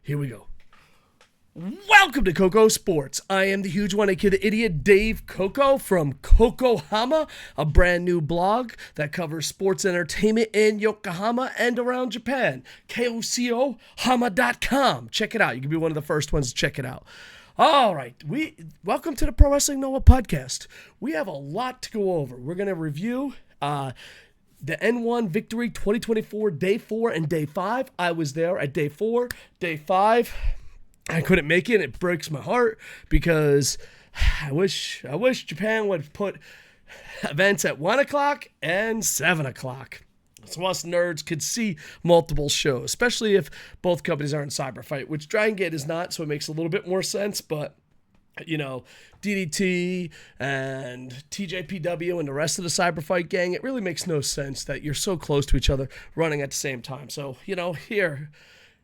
Here we go. Welcome to KocoSports. I am the huge one, aka the idiot Dave Koco from Yokohama, a brand new blog that covers sports entertainment in Yokohama and around Japan. KocoHama.com. Check it out. You can be one of the first ones to check it out. All right, welcome to the Pro Wrestling Noah podcast. We have a lot to go over. We're going to review the N1 Victory 2024 Day 4 and Day 5. I was there at Day 4. Day 5, I couldn't make it. It breaks my heart because I wish Japan would put events at 1 o'clock and 7 o'clock. So us nerds could see multiple shows, especially if both companies are in Cyber Fight, which Dragon Gate is not, so it makes a little bit more sense. But, you know, DDT and TJPW and the rest of the Cyber Fight gang, it really makes no sense that you're so close to each other running at the same time. So, you know, here,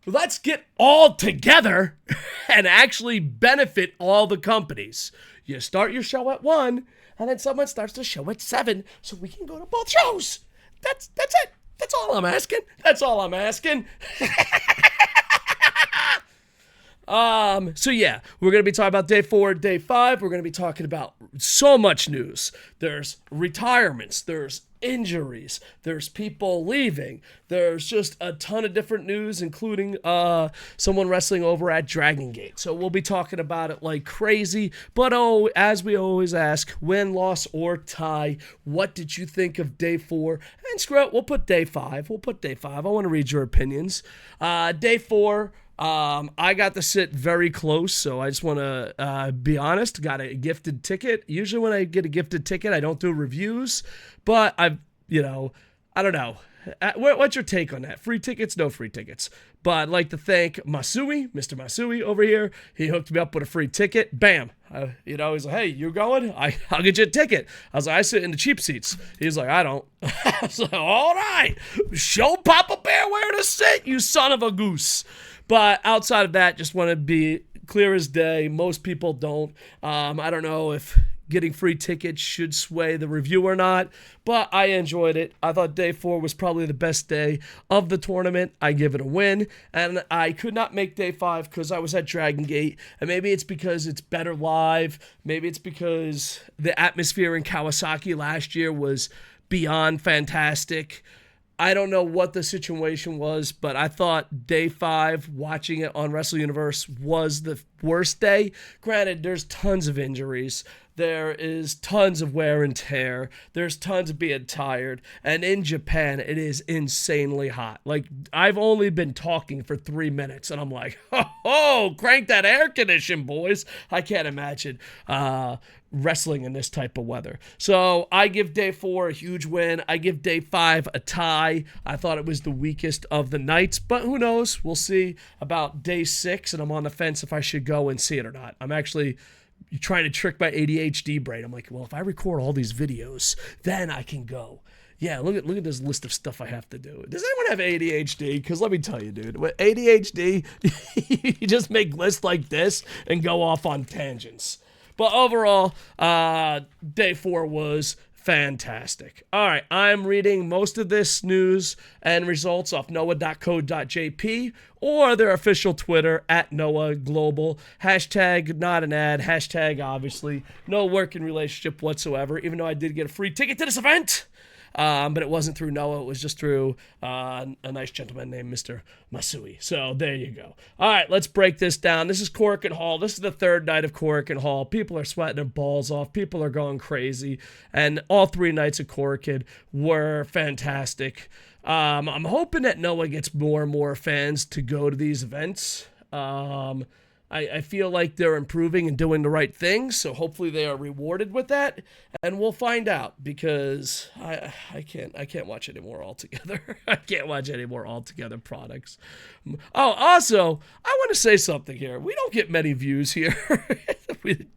let's get all together and actually benefit all the companies. You start your show at 1, and then someone starts the show at 7, so we can go to both shows. That's it. That's all I'm asking. So yeah, we're going to be talking about Day 4, Day 5. We're going to be talking about so much news. There's retirements. There's injuries. There's people leaving. There's just a ton of different news, including someone wrestling over at Dragon Gate. So we'll be talking about it like crazy. But as we always ask, win, loss, or tie, what did you think of Day 4? And screw it, we'll put Day 5. I want to read your opinions. Day 4, I got to sit very close, so I just want to be honest. Got a gifted ticket. Usually when I get a gifted ticket, I don't do reviews, but I don't know. What's your take on that? Free tickets? No free tickets. But I'd like to thank Mr. Masui over here. He hooked me up with a free ticket. Bam. He's like, hey, you going? I'll get you a ticket. I was like, I sit in the cheap seats. He's like, I don't. I was like, all right. Show Papa Bear where to sit, you son of a goose. But outside of that, just want to be clear as day. Most people don't. I don't know if getting free tickets should sway the review or not, but I enjoyed it. I thought Day 4 was probably the best day of the tournament. I give it a win, and I could not make Day 5 because I was at Dragon Gate, and maybe it's because it's better live. Maybe it's because the atmosphere in Kawasaki last year was beyond fantastic. I don't know what the situation was, but I thought Day 5, watching it on Wrestle Universe, was the worst day. Granted, there's tons of injuries. There is tons of wear and tear. There's tons of being tired. And in Japan, it is insanely hot. Like, I've only been talking for 3 minutes, and I'm like, oh, crank that air condition, boys. I can't imagine wrestling in this type of weather. So I give Day 4 a huge win. I give Day 5 a tie. I thought it was the weakest of the nights, but who knows? We'll see about Day 6, and I'm on the fence if I should go and see it or not. I'm actually trying to trick my ADHD brain. I'm like, well, if I record all these videos, then I can go. Yeah, look at this list of stuff I have to do. Does anyone have ADHD? Because let me tell you, dude, with ADHD, you just make lists like this and go off on tangents. But overall, Day 4 was fantastic. All right, I'm reading most of this news and results off noah.co.jp or their official Twitter at Noah Global. Hashtag not an ad. Hashtag obviously no working relationship whatsoever, even though I did get a free ticket to this event. But it wasn't through Noah. It was just through a nice gentleman named Mr. Masui. So there you go. All right, let's break this down. This is Korakuen Hall. This is the third night of Korakuen Hall. People are sweating their balls off. People are going crazy. And all 3 nights of Korakuen were fantastic. I'm hoping that Noah gets more and more fans to go to these events. I feel like they're improving and doing the right things, so hopefully they are rewarded with that, and we'll find out because I can't watch any more altogether. I can't watch any more altogether products. Oh, also, I want to say something here. We don't get many views here.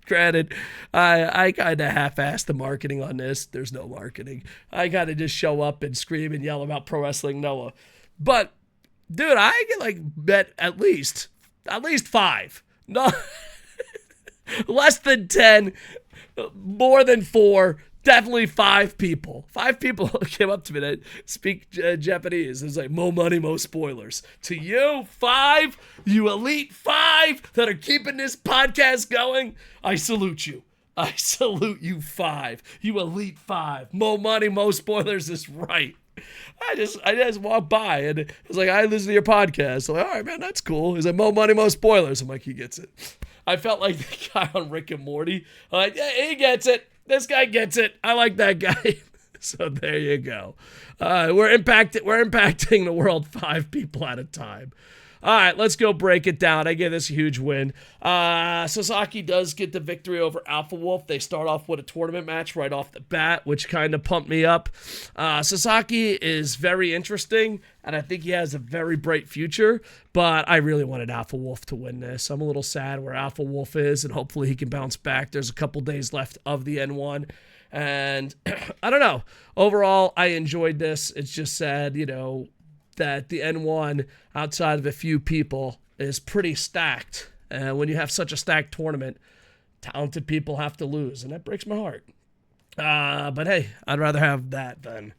Granted, I kind of half-assed the marketing on this. There's no marketing. I got to just show up and scream and yell about Pro Wrestling Noah. But, dude, I get bet at least 5. No, less than 10, more than 4, Definitely 5 people. 5 people came up to me that speak Japanese. It's like, mo money, mo spoilers. To you, 5, you elite 5 that are keeping this podcast going, I salute you. I salute you 5. You elite 5. Mo money, mo spoilers is right. I just walked by and it was like, I listen to your podcast. I'm like, all right, man, that's cool. He's like, mo money, mo spoilers. I'm like, he gets it. I felt like the guy on Rick and Morty. I'm like, yeah, he gets it. This guy gets it. I like that guy. So there you go. We're impacting the world 5 people at a time. All right, let's go break it down. I give this a huge win. Sasaki does get the victory over Alpha Wolf. They start off with a tournament match right off the bat, which kind of pumped me up. Sasaki is very interesting, and I think he has a very bright future, but I really wanted Alpha Wolf to win this. I'm a little sad where Alpha Wolf is, and hopefully he can bounce back. There's a couple days left of the N1, and I don't know. Overall, I enjoyed this. It's just sad, that the N1, outside of a few people, is pretty stacked. And when you have such a stacked tournament, talented people have to lose, and that breaks my heart. But hey, I'd rather have that than,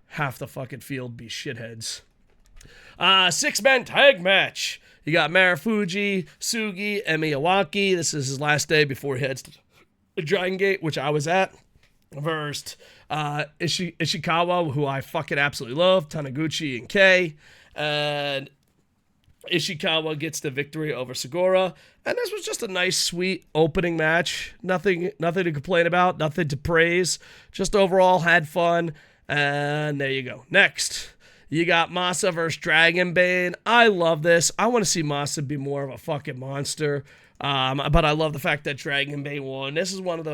half the fucking field be shitheads. 6-man tag match. You got Marufuji, Sugi, and Miyawaki. This is his last day before he heads to Dragon Gate, which I was at. Versed Ishikawa, who I fucking absolutely love, Taniguchi and Kei, and Ishikawa gets the victory over Segura, and this was just a nice, sweet opening match. Nothing to complain about, nothing to praise, just overall had fun, and there you go. Next, you got Masa versus Dragonbane. I love this. I want to see Masa be more of a fucking monster. But I love the fact that Dragonbane won. This is one of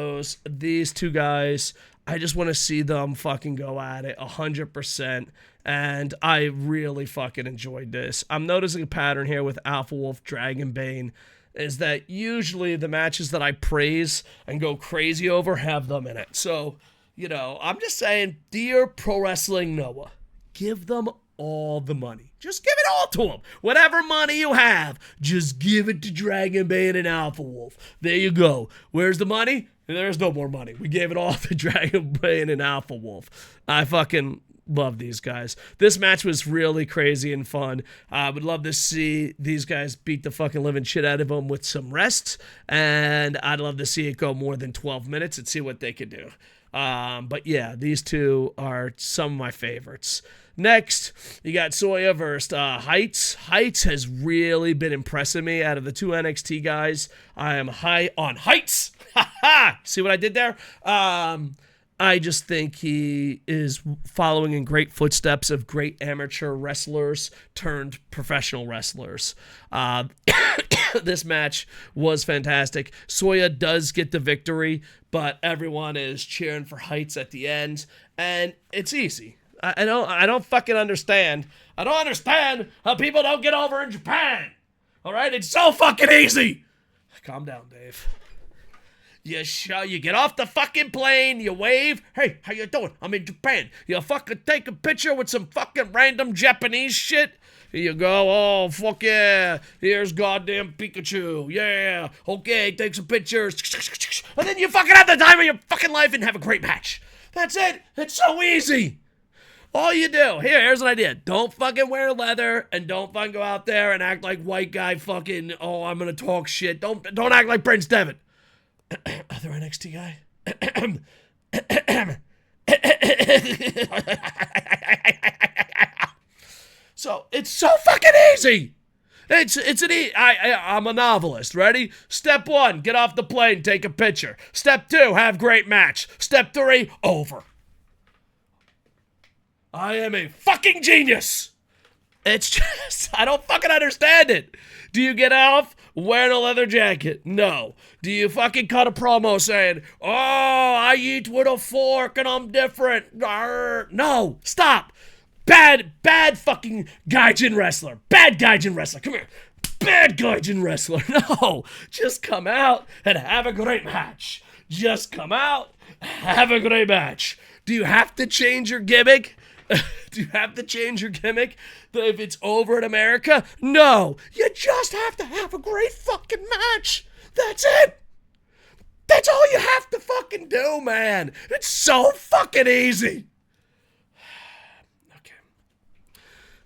these 2 guys, I just want to see them fucking go at it 100%. And I really fucking enjoyed this. I'm noticing a pattern here with Alpha Wolf, Dragonbane, is that usually the matches that I praise and go crazy over have them in it. So, I'm just saying, dear Pro Wrestling Noah, give them all the money. Just give it all to them. Whatever money you have, just give it to Dragonbane and Alpha Wolf. There you go. Where's the money? There's no more money. We gave it all to Dragonbane and Alpha Wolf. I fucking love these guys. This match was really crazy and fun. I would love to see these guys beat the fucking living shit out of them with some rest, and I'd love to see it go more than 12 minutes and see what they could do. But yeah, these 2 are some of my favorites. Next, you got Soya versus Heights. Heights has really been impressing me out of the 2 NXT guys. I am high on Heights. Ha ha! See what I did there? I just think he is following in great footsteps of great amateur wrestlers turned professional wrestlers. This match was fantastic. Soya does get the victory, but everyone is cheering for Heights at the end, and it's easy. I don't fucking understand. I don't understand how people don't get over in Japan. All right, it's so fucking easy. Calm down, Dave. You get off the fucking plane, you wave. Hey, how you doing? I'm in Japan. You fucking take a picture with some fucking random Japanese shit. You go, oh, fuck yeah. Here's goddamn Pikachu. Yeah. Okay, take some pictures. And then you fucking have the time of your fucking life and have a great match. That's it. It's so easy. All you do, here's an idea. Don't fucking wear leather and don't fucking go out there and act like white guy fucking, oh, I'm going to talk shit. Don't act like Prince Devitt. Other NXT guy. So, it's so fucking easy. I'm a novelist. Ready? Step 1, get off the plane, take a picture. Step 2, have great match. Step 3, over. I am a fucking genius. It's just, I don't fucking understand it. Do you get off wearing a leather jacket? No. Do you fucking cut a promo saying, oh, I eat with a fork and I'm different? Arr. No. Stop. Bad fucking gaijin wrestler. Bad gaijin wrestler. Come here. Bad gaijin wrestler. No. Just come out and have a great match. Just come out, have a great match. Do you have to change your gimmick? Do you have to change your gimmick if it's over in America? No. You just have to have a great fucking match. That's it. That's all you have to fucking do, man. It's so fucking easy. Okay.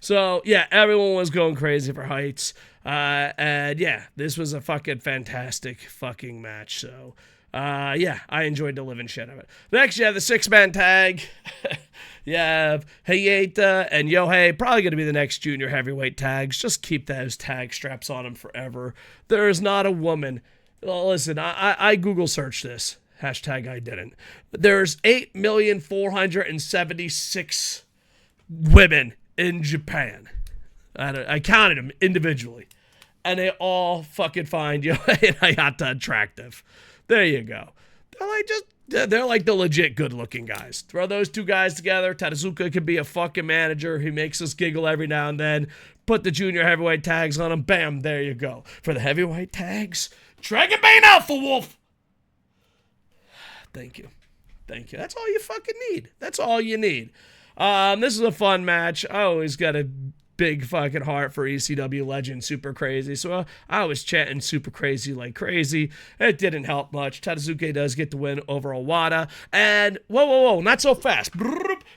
So, yeah, everyone was going crazy for Heights. And, yeah, this was a fucking fantastic fucking match. So, yeah, I enjoyed the living shit of it. Next, you have the six-man tag. You have Hayata and Yohei, probably going to be the next junior heavyweight tags. Just keep those tag straps on them forever. There is not a woman. Well, listen, I Google searched this. Hashtag I didn't. There's 8,476 women in Japan. I counted them individually. And they all fucking find Yohei and Hayata attractive. There you go. They're like the legit good-looking guys. Throw those two guys together. Tadazuka can be a fucking manager who makes us giggle every now and then. Put the junior heavyweight tags on them. Bam, there you go. For the heavyweight tags, Dragon Bane Alpha Wolf. Thank you. That's all you fucking need. That's all you need. This is a fun match. I always got a big fucking heart for ECW legend Super Crazy, so I was chanting Super Crazy like crazy. It didn't help much. Tadazuke does get the win over Owada, and whoa, not so fast.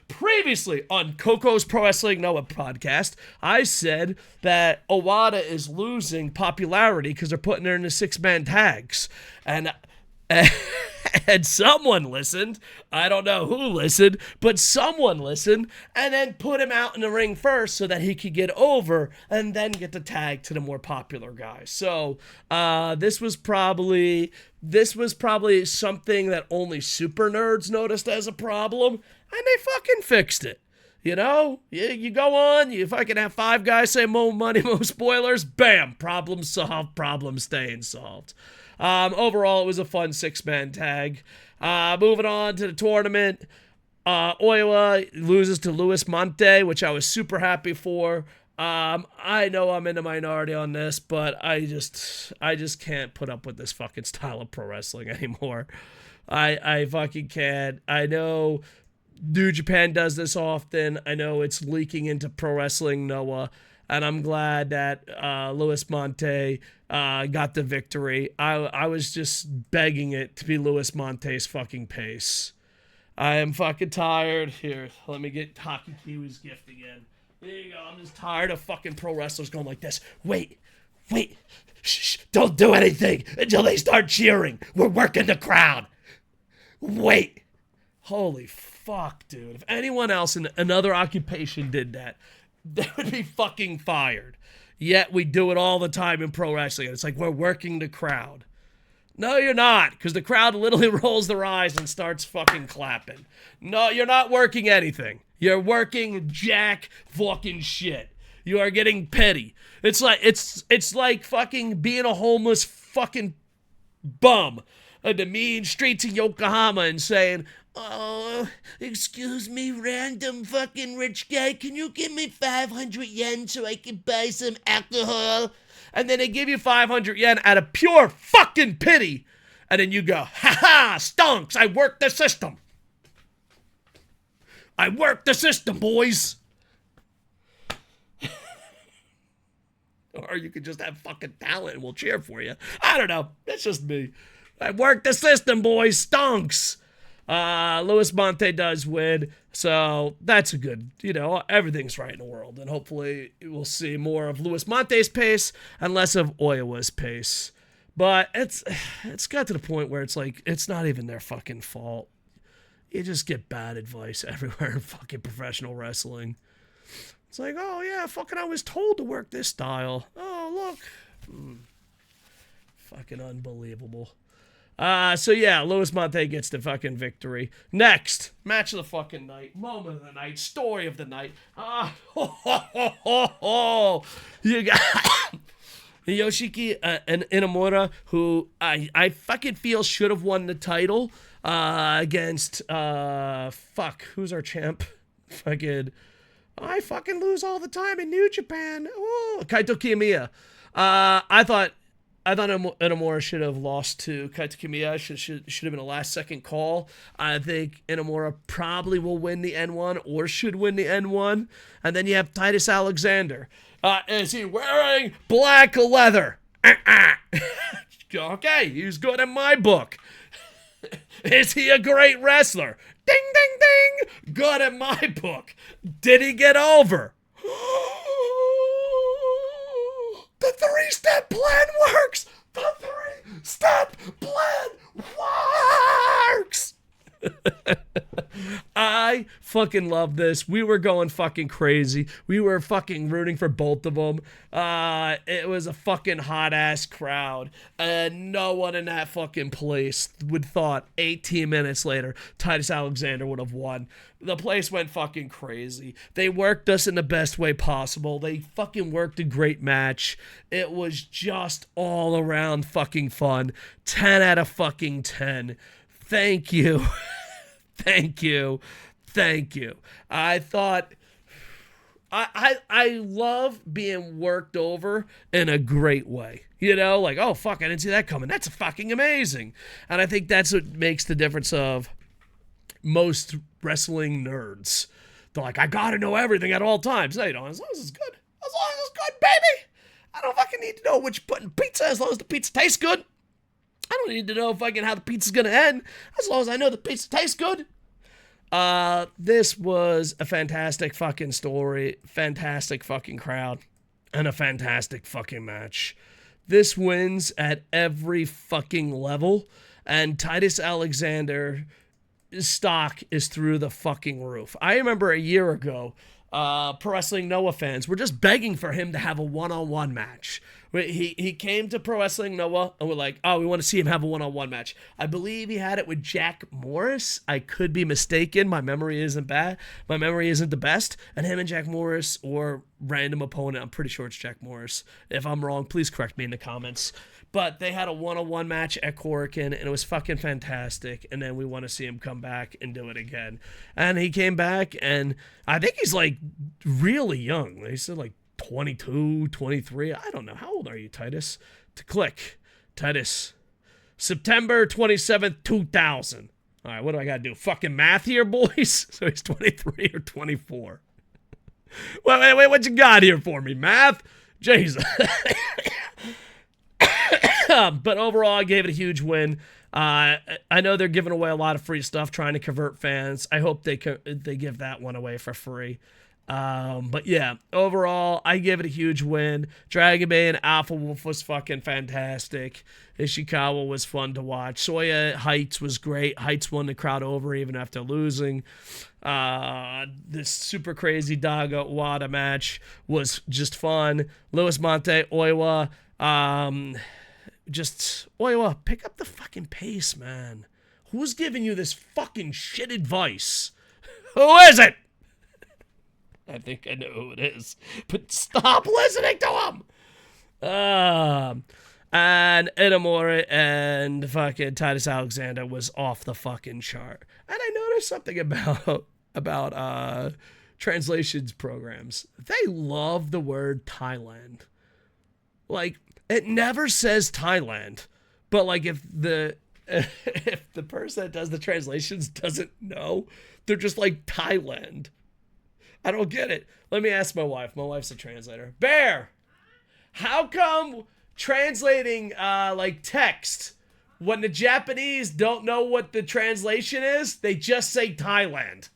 Previously on Koco's Pro Wrestling Noah podcast, I said that Owada is losing popularity because they're putting her in the six-man tags, and someone listened. I don't know who listened, but someone listened and then put him out in the ring first so that he could get over and then get the tag to the more popular guys. So this was probably something that only super nerds noticed as a problem, and they fucking fixed it. You know, you go on, if I can have five guys say more money, more spoilers, bam, problem solved, problem staying solved. Overall, it was a fun six-man tag. Moving on to the tournament, Oiwa loses to Luis Monte, which I was super happy for. I know I'm in the minority on this, but I just can't put up with this fucking style of pro wrestling anymore. I fucking can't. I know New Japan does this often. I know it's leaking into pro wrestling, Noah. And I'm glad that Luis Monte got the victory. I was just begging it to be Luis Monte's fucking pace. I am fucking tired. Here, let me get Hockey Kiwi's gift again. There you go. I'm just tired of fucking pro wrestlers going like this. Wait. Shh, don't do anything until they start cheering. We're working the crowd. Wait. Holy fuck, dude. If anyone else in another occupation did that, they would be fucking fired. Yet we do it all the time in pro wrestling. It's like we're working the crowd. No, you're not, because the crowd literally rolls their eyes and starts fucking clapping. No, you're not working anything. You're working jack fucking shit. You are getting petty. It's like fucking being a homeless fucking bum in the mean streets of Yokohama and saying, "Oh, excuse me, random fucking rich guy, can you give me 500 yen so I can buy some alcohol?" And then they give you 500 yen out of pure fucking pity. And then you go, "Ha-ha, stonks, I worked the system. I worked the system, boys." Or you could just have fucking talent and we'll cheer for you. I don't know. That's just me. I worked the system, boys. Stonks. Luis Monte does win, so that's a good, everything's right in the world, and hopefully we'll see more of Luis Monte's pace and less of Oiwa's pace. But it's got to the point where it's like, it's not even their fucking fault. You just get bad advice everywhere in fucking professional wrestling. It's like, oh yeah, fucking I was told to work this style. Oh, look. Fucking unbelievable. So yeah, Luis Monte gets the fucking victory. Next, match of the fucking night, moment of the night, story of the night. You got Yoshiki and Inamura, who I fucking feel should have won the title against who's our champ? I fucking lose all the time in New Japan. Ooh, Kaito Kiyomiya. I thought Inamura should have lost to Kaito Kiyomiya. Should have been a last-second call. I think Inamura probably will win the N1 or should win the N1. And then you have Titus Alexander. Is he wearing black leather? Okay, he's good in my book. Is he a great wrestler? Ding, ding, ding. Good in my book. Did he get over? The three-step plan works. The three-step plan works. I fucking love this. We were going fucking crazy. We were fucking rooting for both of them. It was a fucking hot ass crowd, and no one in that fucking place would thought 18 minutes later Titus Alexander would have won. The place went fucking crazy. They worked us in the best way possible. They fucking worked a great match. It was just all around fucking fun. 10 out of fucking 10. Thank you. Thank you. Thank you. I thought I love being worked over in a great way. You know, like, oh fuck, I didn't see that coming. That's fucking amazing. And I think that's what makes the difference of most wrestling nerds. They're like, I gotta know everything at all times. No, you don't. As long as it's good. As long as it's good, baby. I don't fucking need to know what you put in pizza as long as the pizza tastes good. I don't need to know fucking how the pizza's gonna end, as long as I know the pizza tastes good. This was a fantastic fucking story, fantastic fucking crowd, and a fantastic fucking match. This wins at every fucking level, and Titus Alexander stock is through the fucking roof. I remember a year ago, Pro Wrestling Noah fans were just begging for him to have a one-on-one match. He came to Pro Wrestling Noah and we're like, oh, we want to see him have a one-on-one match. I believe he had it with Jack Morris. I could be mistaken. My memory isn't bad. My memory isn't the best. And him and Jack Morris or random opponent, I'm pretty sure it's Jack Morris. If I'm wrong, please correct me in the comments. But they had a one-on-one match at Korakuen, and it was fucking fantastic. And then we want to see him come back and do it again. And he came back, and I think he's, like, really young. He said, like, 22, 23. I don't know. How old are you, Titus? To click. Titus. September 27th, 2000. All right, what do I got to do? Fucking math here, boys? So he's 23 or 24. Wait, what you got here for me? Math? Jesus. But overall, I gave it a huge win. I know they're giving away a lot of free stuff trying to convert fans. I hope they give that one away for free. But yeah, overall, I give it a huge win. Dragon Bay and Alpha Wolf was fucking fantastic. Ishikawa was fun to watch. Soya Heights was great. Heights won the crowd over even after losing. This super crazy Daga Wada match was just fun. Luis Monte, Oiwa, Oiwa, pick up the fucking pace, man. Who's giving you this fucking shit advice? Who is it? I think I know who it is, but stop listening to him. And Inamori and fucking Titus Alexander was off the fucking chart. And I noticed something about translations programs. They love the word Thailand. Like, it never says Thailand, but like if the person that does the translations doesn't know, they're just like Thailand. I don't get it. Let me ask my wife. My wife's a translator. Bear, how come translating like text, when the Japanese don't know what the translation is, they just say Thailand?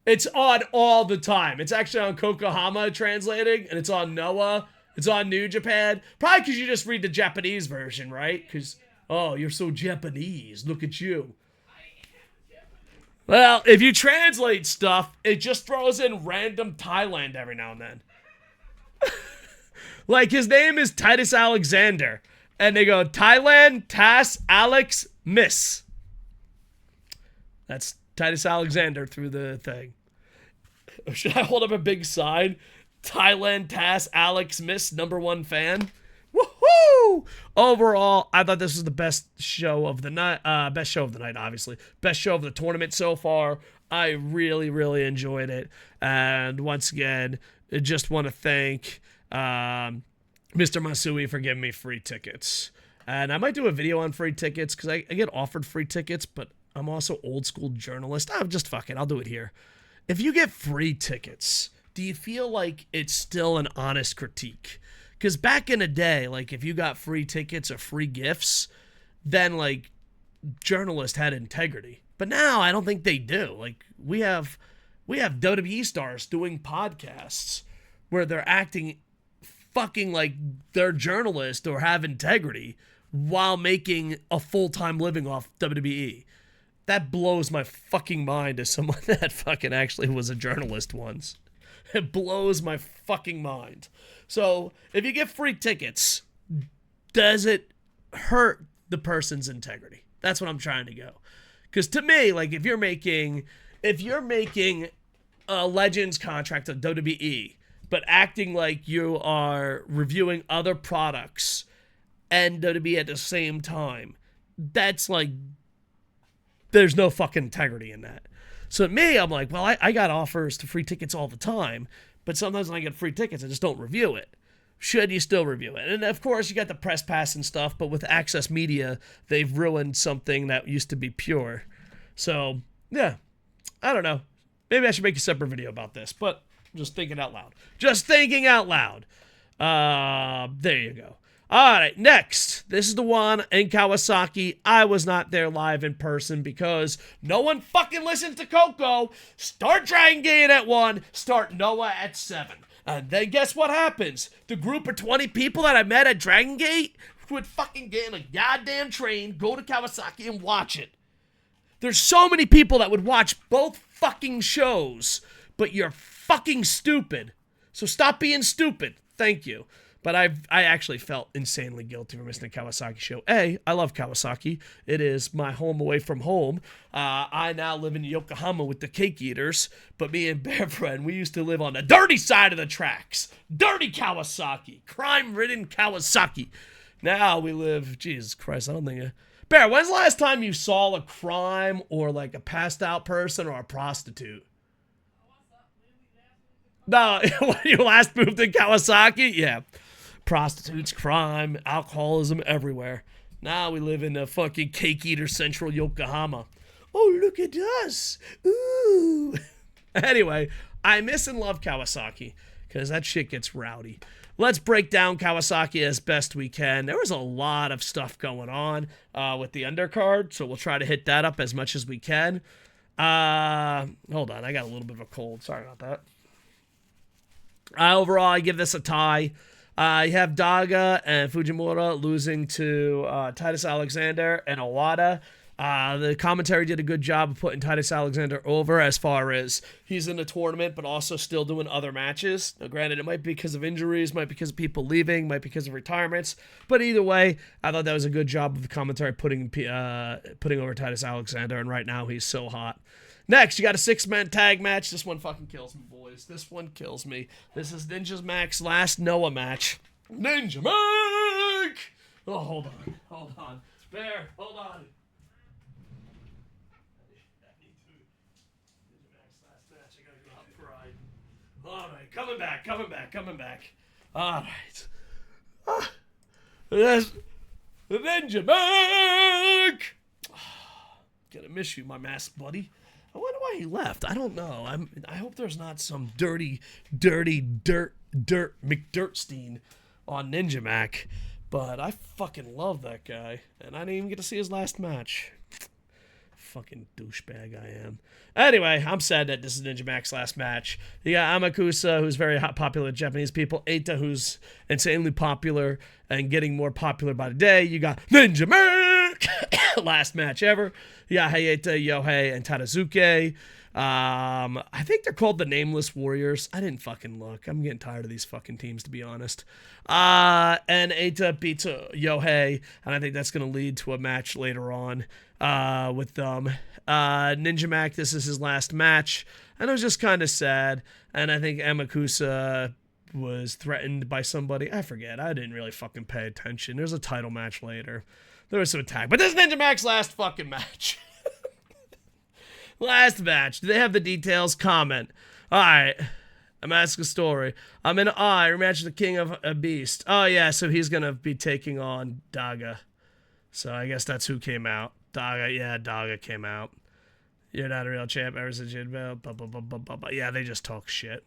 It's on all the time. It's actually on Kokohama translating, and it's on Noah. It's on New Japan. Probably because you just read the Japanese version, right? Because, oh, you're so Japanese. Look at you. Well, if you translate stuff, it just throws in random Thailand every now and then. Like, his name is Titus Alexander. And they go, Thailand, Tas, Alex, Miss. That's Titus Alexander through the thing. Should I hold up a big sign? Thailand, Tas, Alex, Miss, #1 fan. Woohoo! Overall, I thought this was the best show of the night. Best show of the night, obviously. Best show of the tournament so far. I really, really enjoyed it. And once again, I just want to thank Mr. Masui for giving me free tickets. And I might do a video on free tickets because I get offered free tickets, but I'm also old school journalist. I'm just fucking, I'll do it here. If you get free tickets, do you feel like it's still an honest critique? Because back in the day, like, if you got free tickets or free gifts, then, like, journalists had integrity. But now I don't think they do. Like, we have WWE stars doing podcasts where they're acting fucking like they're journalists or have integrity while making a full-time living off WWE. That blows my fucking mind as someone that fucking actually was a journalist once. It blows my fucking mind. So, if you get free tickets, does it hurt the person's integrity? That's what I'm trying to go. Because to me, like, if you're making a Legends contract on WWE, but acting like you are reviewing other products and WWE at the same time, that's like, there's no fucking integrity in that. So to me, I'm like, well, I got offers to free tickets all the time, but sometimes when I get free tickets, I just don't review it. Should you still review it? And of course, you got the press pass and stuff, but with Access Media, they've ruined something that used to be pure. So, yeah, I don't know. Maybe I should make a separate video about this, but I'm just thinking out loud. Just thinking out loud. There you go. All right, next. This is the one in Kawasaki. I was not there live in person because no one fucking listens to Koco. Start Dragon Gate at 1, start Noah at 7. And then guess what happens? The group of 20 people that I met at Dragon Gate would fucking get in a goddamn train, go to Kawasaki, and watch it. There's so many people that would watch both fucking shows, but you're fucking stupid. So stop being stupid. Thank you. But I actually felt insanely guilty for missing the Kawasaki show. I love Kawasaki. It is my home away from home. I now live in Yokohama with the Cake Eaters, but me and Bear Friend, we used to live on the dirty side of the tracks. Dirty Kawasaki. Crime-ridden Kawasaki. Now we live, Jesus Christ, I don't think... Bear, when's the last time you saw a crime or like a passed out person or a prostitute? No, when you last moved to Kawasaki? Yeah. Prostitutes, crime, alcoholism everywhere. Now we live in a fucking Cake Eater Central Yokohama. Oh, look at us. Ooh. Anyway, I miss and love Kawasaki because that shit gets rowdy. Let's break down Kawasaki as best we can. There was a lot of stuff going on with the undercard, so we'll try to hit that up as much as we can. Hold on, I got a little bit of a cold. Sorry about that. Overall, I give this a tie. You have Daga and Fujimura losing to Titus Alexander and Owada. The commentary did a good job of putting Titus Alexander over as far as he's in the tournament, but also still doing other matches. Now, granted, it might be because of injuries, might be because of people leaving, might be because of retirements. But either way, I thought that was a good job of the commentary putting over Titus Alexander, and right now he's so hot. Next, you got a 6-man tag match. This one fucking kills me, boys. This one kills me. This is Ninja Mack's last Noah match. Ninja Mack! Oh, hold on. Hold on. Bear, hold on. Ninja Mack's last match. I gotta go out pride. Alright, coming back. Alright. That's the Ninja Mack! Gonna miss you, my masked buddy. I wonder why he left. I don't know. I hope there's not some dirty McDirtstein on Ninja Mack. But I fucking love that guy. And I didn't even get to see his last match. Fucking douchebag I am. Anyway, I'm sad that this is Ninja Mack's last match. You got Amakusa, who's very popular with Japanese people. Eita, who's insanely popular and getting more popular by the day. You got Ninja Mack! Last match ever. You got Hayata, Yohei, and Tadazuke. I think they're called the Nameless Warriors. I didn't fucking look. I'm getting tired of these fucking teams, to be honest. And Eita beats Yohei, and I think that's going to lead to a match later on with them. Ninja Mack, this is his last match, and it was just kind of sad. And I think Amakusa was threatened by somebody. I forget. I didn't really fucking pay attention. There's a title match later. There was some attack. But this is Ninja Mack's last fucking match. Last match. Do they have the details? Comment. Alright. I'm asking a story. I'm in rematch of the King of a Beast. Oh, yeah, so he's going to be taking on Daga. So I guess that's who came out. Daga came out. You're not a real champ ever since you'd been. Yeah, they just talk shit.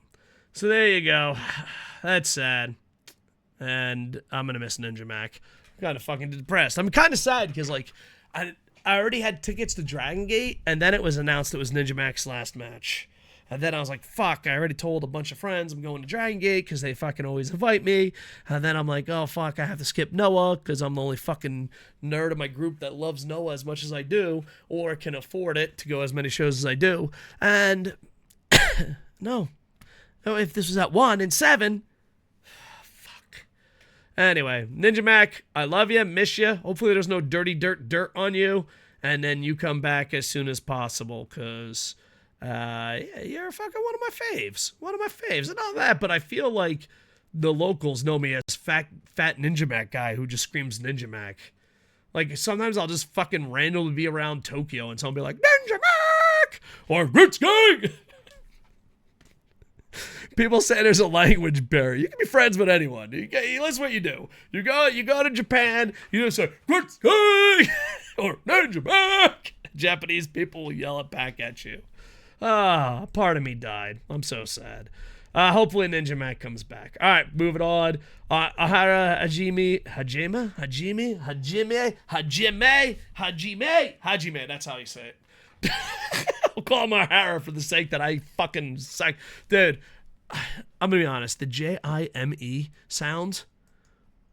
So there you go. That's sad. And I'm going to miss Ninja Mack. I'm kind of fucking depressed. I'm kind of sad because, like, I already had tickets to Dragon Gate, and then it was announced it was Ninja Mack's last match. And then I was like, fuck, I already told a bunch of friends I'm going to Dragon Gate because they fucking always invite me. And then I'm like, oh, fuck, I have to skip Noah because I'm the only fucking nerd in my group that loves Noah as much as I do or can afford it to go as many shows as I do. And no. If this was at 1 and 7, fuck. Anyway, Ninja Mack, I love you, miss you. Hopefully there's no dirty dirt on you. And then you come back as soon as possible because... you're fucking one of my faves. And all that, but I feel like the locals know me as fat Ninja Mack guy who just screams Ninja Mack. Like, sometimes I'll just fucking randomly be around Tokyo and someone will be like, Ninja Mack! Or Roots Gang! People say there's a language barrier. You can be friends with anyone. Listen what you do. You go to Japan, you just say, Roots Gang! Or Ninja Mack! Japanese people will yell it back at you. Part of me died. I'm so sad. Hopefully Ninja Mack comes back. All right, moving on. Ohara Hajime. That's how you say it. I'll call him Ohara for the sake that I fucking psych. Dude, I'm gonna be honest. The Jime sound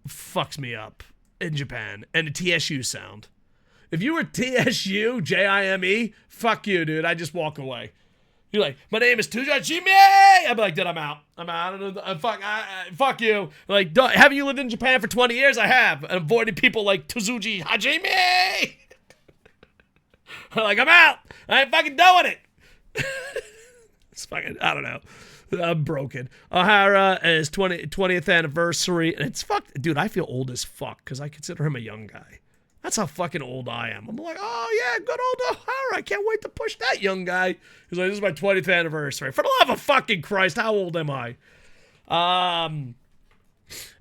fucks me up in Japan, and the TSU sound. If you were TSU, Jime, fuck you, dude. I just walk away. You're like, my name is Tuja Jime. I'd be like, dude, I'm out. I don't know. Fuck you. Like, haven't you lived in Japan for 20 years? I have. And avoiding people like Tuzuji Hajime. Like, I'm out. I ain't fucking doing it. It's fucking, I don't know. I'm broken. Ohara is 20th anniversary. And it's fucked. Dude, I feel old as fuck because I consider him a young guy. That's how fucking old I am. I'm like, oh yeah, good old Ohara. I can't wait to push that young guy. He's like, this is my 20th anniversary. For the love of fucking Christ, how old am I?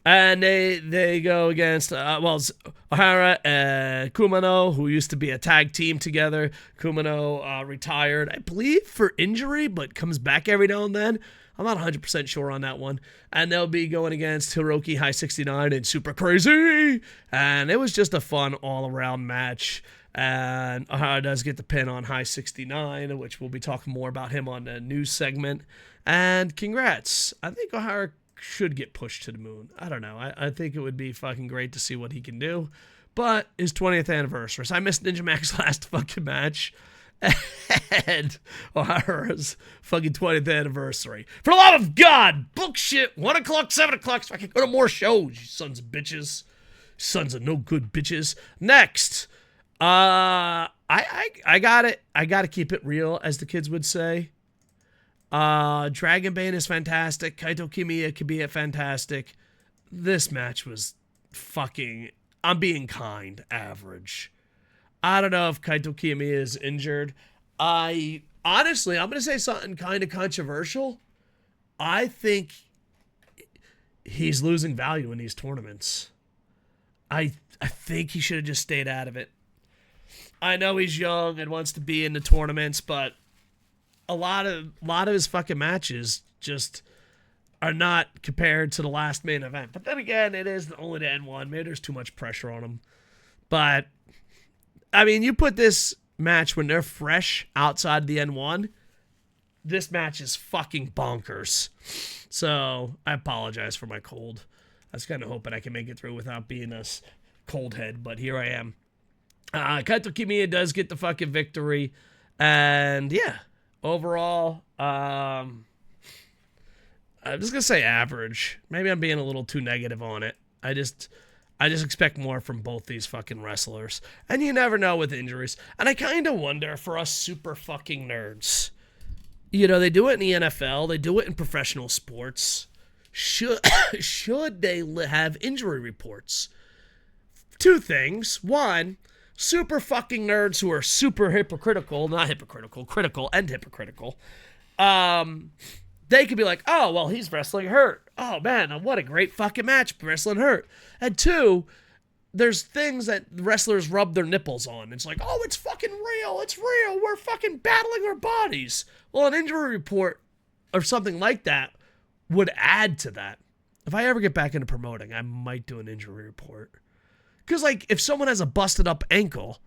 And they go against, Ohara and Kumano, who used to be a tag team together. Kumano retired, I believe, for injury, but comes back every now and then. I'm not 100% sure on that one. And they'll be going against Hiroki High 69 and Super Crazy. And it was just a fun all-around match. And Ohara does get the pin on High 69, which we'll be talking more about him on the news segment. And congrats. I think Ohara should get pushed to the moon. I don't know. I think it would be fucking great to see what he can do. But his 20th anniversary. So I missed Ninja Mack's last fucking match. And Ohara's fucking 20th anniversary. For the love of God, bullshit. 1 o'clock, 7 o'clock, so I can go to more shows, you sons of bitches. Sons of no good bitches. Next, I got it. I got to keep it real, as the kids would say. Dragon Bane is fantastic. Kaito Kiyomiya could be fantastic. This match was fucking, I'm being kind, average. I don't know if Kaito Kiyomiya is injured. Honestly, I'm going to say something kind of controversial. I think he's losing value in these tournaments. I think he should have just stayed out of it. I know he's young and wants to be in the tournaments, but a lot of his fucking matches just are not compared to the last main event. But then again, it is only the N1. Maybe there's too much pressure on him. But I mean, you put this match when they're fresh outside the N1, this match is fucking bonkers. So I apologize for my cold. I was kind of hoping I can make it through without being a cold head, but here I am. Kaito Kiyomiya does get the fucking victory. And yeah, overall, I'm just going to say average. Maybe I'm being a little too negative on it. I just expect more from both these fucking wrestlers. And you never know with injuries. And I kind of wonder for us super fucking nerds. You know, they do it in the NFL. They do it in professional sports. Should they have injury reports? Two things. One, super fucking nerds who are super hypocritical. Not hypocritical. Critical and hypocritical. They could be like, oh, well, he's wrestling hurt. Oh, man, what a great fucking match, wrestling hurt. And two, there's things that wrestlers rub their nipples on. It's like, oh, it's fucking real. It's real. We're fucking battling our bodies. Well, an injury report or something like that would add to that. If I ever get back into promoting, I might do an injury report. Because, like, if someone has a busted up ankle,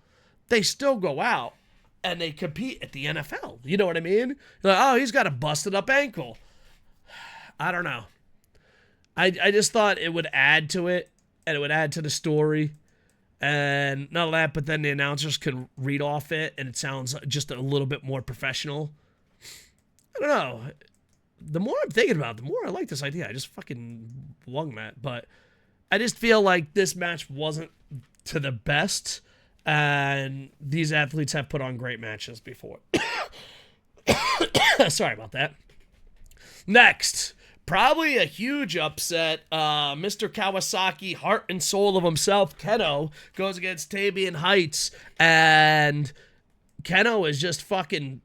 they still go out and they compete at the NFL. You know what I mean? Like, oh, he's got a busted up ankle. I don't know. I just thought it would add to it, and it would add to the story. And not that, but then the announcers can read off it, and it sounds just a little bit more professional. I don't know. The more I'm thinking about it, the more I like this idea. I just fucking wung that. But I just feel like this match wasn't to the best, and these athletes have put on great matches before. Sorry about that. Next, probably a huge upset. Mr. Kawasaki, heart and soul of himself, Keno, goes against Tabian Heights, and Keno is just fucking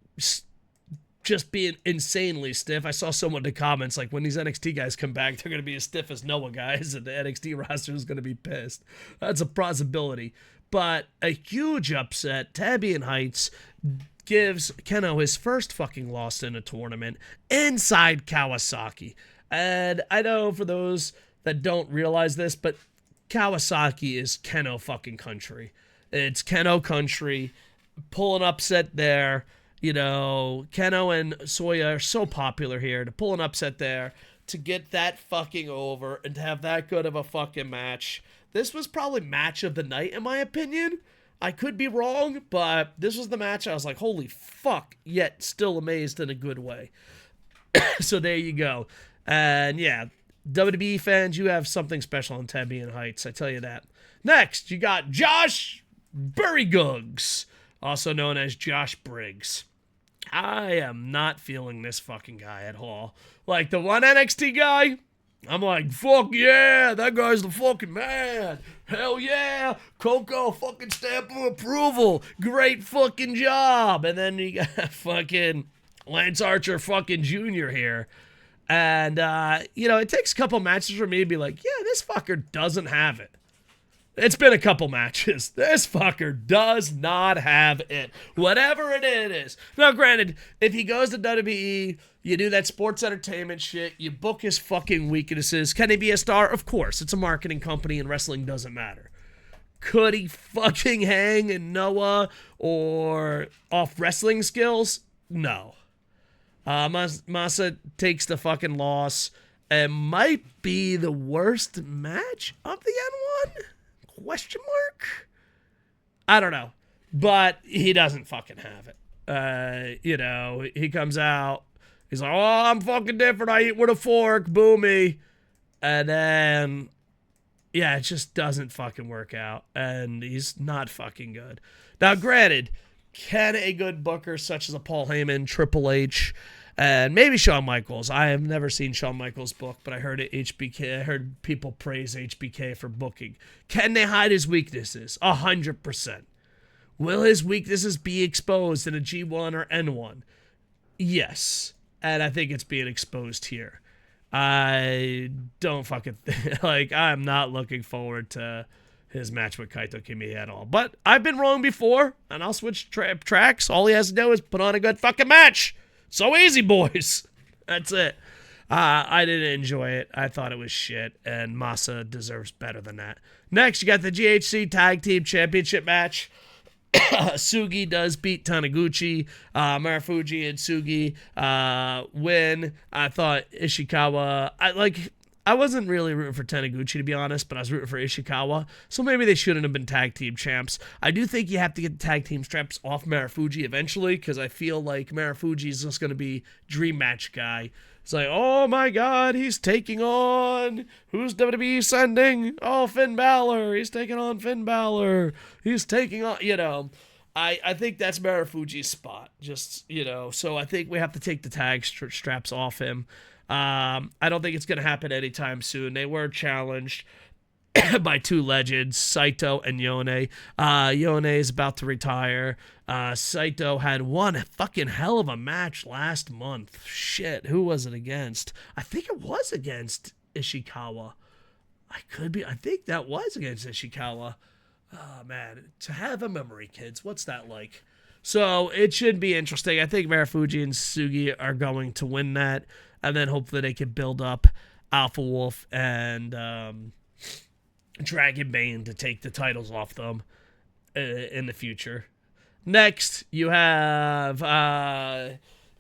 just being insanely stiff. I saw someone in the comments, like, when these NXT guys come back, they're going to be as stiff as Noah guys, and the NXT roster is going to be pissed. That's a possibility. But a huge upset. Tabian Heights gives Keno his first fucking loss in a tournament inside Kawasaki. And I know for those that don't realize this, but Kawasaki is Keno fucking country. It's Keno country. Pull an upset there. You know, Keno and Soya are so popular here. To pull an upset there, to get that fucking over, and to have that good of a fucking match. This was probably match of the night, in my opinion. I could be wrong, but this was the match I was like, holy fuck, yet still amazed in a good way. So there you go. And yeah, WWE fans, you have something special on Tabian Heights, I tell you that. Next, you got Josh Burrygoogs, also known as Josh Briggs. I am not feeling this fucking guy at all. Like, the one NXT guy, I'm like, fuck yeah, that guy's the fucking man. Hell yeah, Koco fucking stamp of approval. Great fucking job. And then you got fucking Lance Archer fucking Jr. here. And, it takes a couple matches for me to be like, yeah, this fucker doesn't have it. It's been a couple matches. This fucker does not have it. Whatever it is. Now, granted, if he goes to WWE, you do that sports entertainment shit, you book his fucking weaknesses. Can he be a star? Of course. It's a marketing company and wrestling doesn't matter. Could he fucking hang in Noah or off wrestling skills? No. Masa takes the fucking loss. It might be the worst match of the N1? Question mark? I don't know. But he doesn't fucking have it. He comes out. He's like, oh, I'm fucking different. I eat with a fork. Boomy. And then, yeah, it just doesn't fucking work out. And he's not fucking good. Now, granted, can a good booker such as a Paul Heyman, Triple H, and maybe Shawn Michaels. I have never seen Shawn Michaels' book, but I heard HBK. I heard people praise HBK for booking. Can they hide his weaknesses? 100%. Will his weaknesses be exposed in a G1 or N1? Yes. And I think it's being exposed here. I don't fucking I'm not looking forward to his match with Kaito Kiyomiya at all. But I've been wrong before, and I'll switch tracks. All he has to do is put on a good fucking match. So easy, boys. That's it. I didn't enjoy it. I thought it was shit, and Masa deserves better than that. Next, you got the GHC Tag Team Championship match. Sugi does beat Taniguchi. Marufuji and Sugi win. I thought Ishikawa... I wasn't really rooting for Taniguchi, to be honest, but I was rooting for Ishikawa, so maybe they shouldn't have been tag team champs. I do think you have to get the tag team straps off Marufuji eventually, because I feel like Marufuji is just going to be dream match guy. It's like, oh my god, he's taking on... Who's WWE sending? Oh, Finn Balor. He's taking on Finn Balor. He's taking on... I think that's Marufuji's spot. So I think we have to take the tag straps off him. I don't think it's going to happen anytime soon. They were challenged by two legends, Saito and Yone. Yone is about to retire. Saito had one fucking hell of a match last month. Shit, who was it against? I think it was against Ishikawa. I think that was against Ishikawa. Oh, man. To have a memory, kids. What's that like? So it should be interesting. I think Marufuji and Sugi are going to win that. And then hopefully they can build up Alpha Wolf and Dragon Bane to take the titles off them. in the future. Next, you have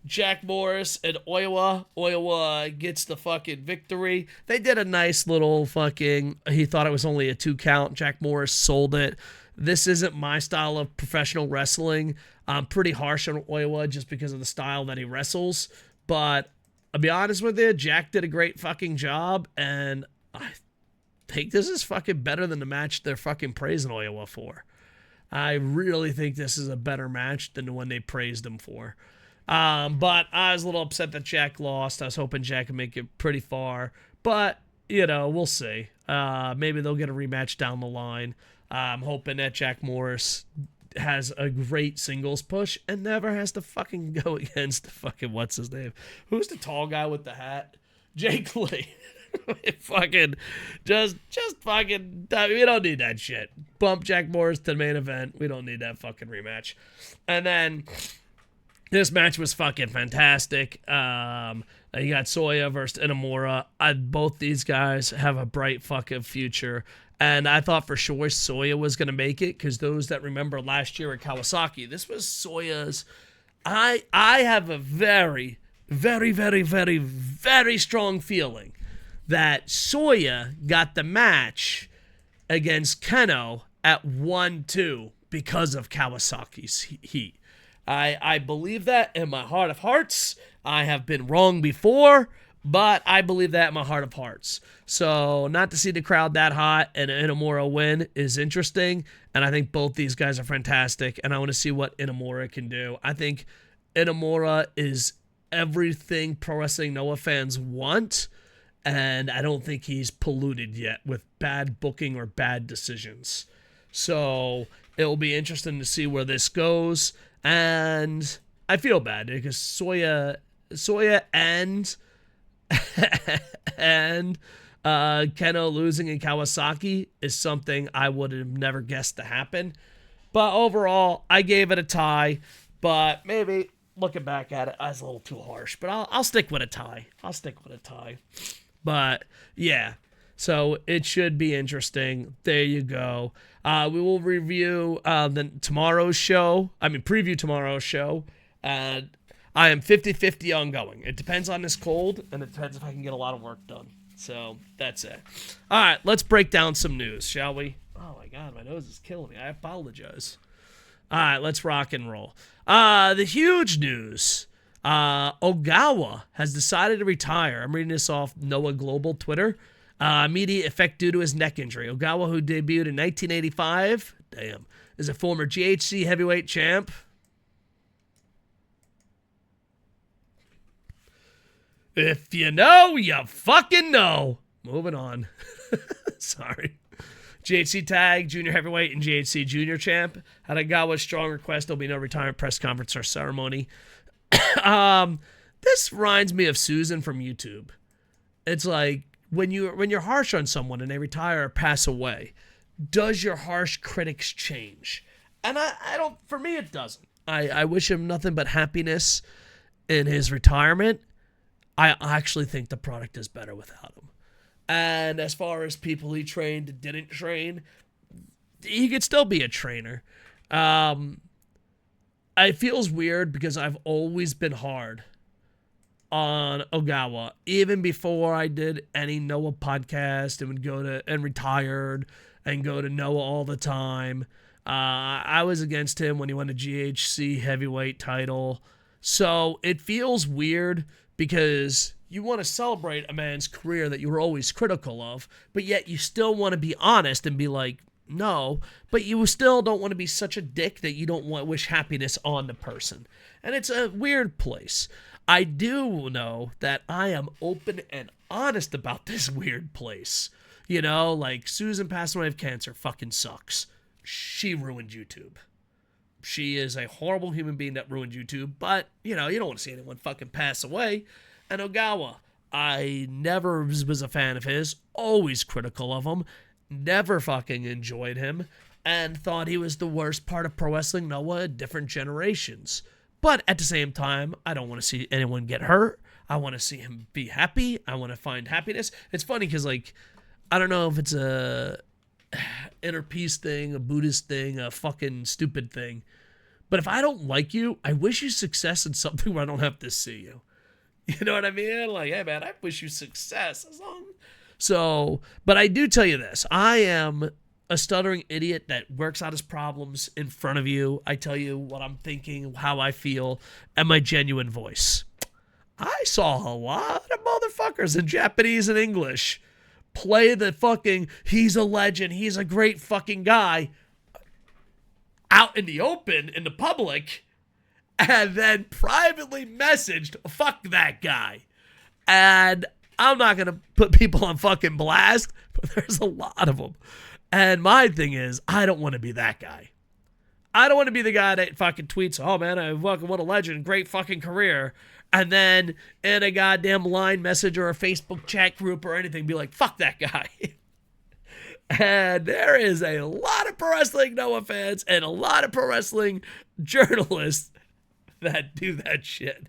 Jack Morris and Ogawa. Ogawa gets the fucking victory. They did a nice little he thought it was only a 2 count. Jack Morris sold it. This isn't my style of professional wrestling. I'm pretty harsh on Ogawa just because of the style that he wrestles. But I'll be honest with you, Jack did a great fucking job. And I think this is fucking better than the match they're fucking praising Ogawa for. I really think this is a better match than the one they praised him for. But I was a little upset that Jack lost. I was hoping Jack could make it pretty far. But, we'll see. Maybe they'll get a rematch down the line. I'm hoping that Jack Morris has a great singles push and never has to fucking go against the fucking, what's his name? Who's the tall guy with the hat? Jake Lee. Fucking, just fucking, we don't need that shit. Bump Jack Morris to the main event. We don't need that fucking rematch. And then this match was fucking fantastic. You got Soya versus Inamura. Both these guys have a bright fucking future. And I thought for sure Soya was going to make it because those that remember last year at Kawasaki, this was Soya's. I have a very, very, very, very, very strong feeling that Soya got the match against Keno at 1-2 because of Kawasaki's heat. I believe that in my heart of hearts. I have been wrong before, but I believe that in my heart of hearts. So not to see the crowd that hot and Inamura win is interesting, and I think both these guys are fantastic, and I want to see what Inamura can do. I think Inamura is everything Pro Wrestling Noah fans want, and I don't think he's polluted yet with bad booking or bad decisions. So it will be interesting to see where this goes, and I feel bad because Soya and Keno losing in Kawasaki is something I would have never guessed to happen. But overall, I gave it a tie. But maybe looking back at it, I was a little too harsh. But I'll stick with a tie. But yeah, so it should be interesting. There you go. We will review preview tomorrow's show. I am 50-50 ongoing. It depends on this cold, and it depends if I can get a lot of work done. So that's it. All right, let's break down some news, shall we? Oh, my God, my nose is killing me. I apologize. All right, let's rock and roll. The huge news. Ogawa has decided to retire. I'm reading this off Noah Global Twitter. Immediate effect due to his neck injury. Ogawa, who debuted in 1985, is a former GHC heavyweight champ. If you know, you fucking know. Moving on. Sorry. GHC tag, junior heavyweight, and GHC junior champ. Had Ogawa's strong request. There'll be no retirement press conference or ceremony. This reminds me of Susan from YouTube. It's like when you're harsh on someone and they retire or pass away, does your harsh critics change? And I don't. For me, it doesn't. I wish him nothing but happiness in his retirement. I actually think the product is better without him. And as far as people he trained and didn't train, he could still be a trainer. It feels weird because I've always been hard on Ogawa. Even before I did any Noah podcast and would go to and retired and go to Noah all the time. I was against him when he won a GHC heavyweight title. So it feels weird because you want to celebrate a man's career that you were always critical of, but yet you still want to be honest and be like, no, but you still don't want to be such a dick that you don't want to wish happiness on the person. And it's a weird place. I do know that I am open and honest about this weird place. You know, like Susan passing away of cancer fucking sucks. She ruined YouTube. She is a horrible human being that ruined YouTube, but, you know, you don't want to see anyone fucking pass away. And Ogawa, I never was a fan of his, always critical of him, never fucking enjoyed him, and thought he was the worst part of Pro Wrestling Noah at different generations. But at the same time, I don't want to see anyone get hurt. I want to see him be happy. I want to find happiness. It's funny because, like, I don't know if it's inner peace thing, a Buddhist thing, a fucking stupid thing. But if I don't like you, I wish you success in something where I don't have to see you. You know what I mean? Like, hey, man, I wish you success. So, but I do tell you this. I am a stuttering idiot that works out his problems in front of you. I tell you what I'm thinking, how I feel, and my genuine voice. I saw a lot of motherfuckers in Japanese and English play the fucking, he's a legend, he's a great fucking guy, out in the open, in the public, and then privately messaged, fuck that guy. And I'm not going to put people on fucking blast, but there's a lot of them. And my thing is, I don't want to be that guy. I don't want to be the guy that fucking tweets, oh man, I fucking what a legend, great fucking career. And then in a goddamn line message or a Facebook chat group or anything, be like, fuck that guy. And there is a lot of pro wrestling Noah fans and a lot of pro wrestling journalists that do that shit.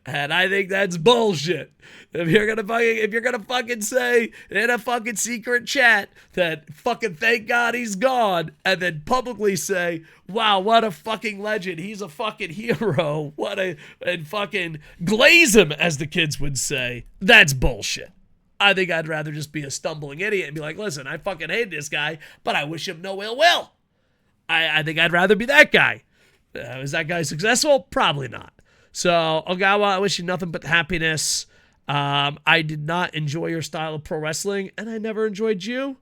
And I think that's bullshit. If you're gonna fucking say in a fucking secret chat that fucking thank God he's gone, and then publicly say, wow, what a fucking legend, he's a fucking hero, and fucking glaze him, as the kids would say, that's bullshit. I think I'd rather just be a stumbling idiot and be like, listen, I fucking hate this guy, but I wish him no ill will. I think I'd rather be that guy. Is that guy successful? Probably not. So, Ogawa, I wish you nothing but happiness. I did not enjoy your style of pro wrestling, and I never enjoyed you,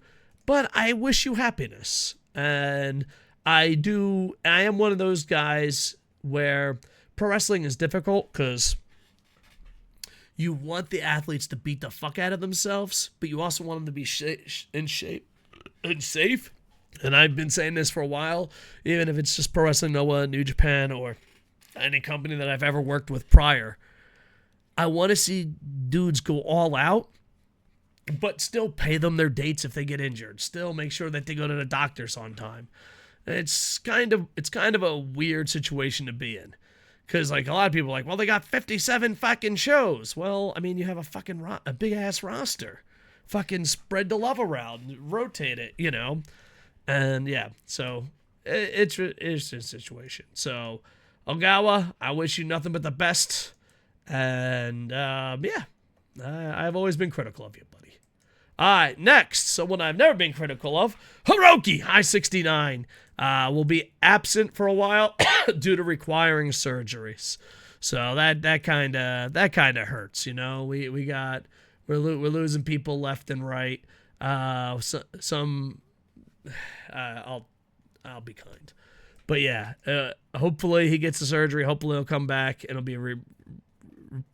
but I wish you happiness. And I am one of those guys where pro wrestling is difficult because you want the athletes to beat the fuck out of themselves, but you also want them to be in shape and safe. And I've been saying this for a while, even if it's just Pro Wrestling Noah, New Japan, or any company that I've ever worked with prior. I want to see dudes go all out, but still pay them their dates if they get injured. Still make sure that they go to the doctors on time. It's kind of a weird situation to be in. Because, like, a lot of people are like, well, they got 57 fucking shows. Well, I mean, you have a big-ass roster. Fucking spread the love around. Rotate it, you know? And, yeah, so it's a situation. So, Ogawa, I wish you nothing but the best. And, yeah, I've always been critical of you, buddy. All right, next, someone I've never been critical of, Hiroki, High 69, will be absent for a while due to requiring surgeries. So that kind of hurts, you know. We're losing people left and right. I'll be kind. But yeah, hopefully he gets the surgery. Hopefully he'll come back and it'll be a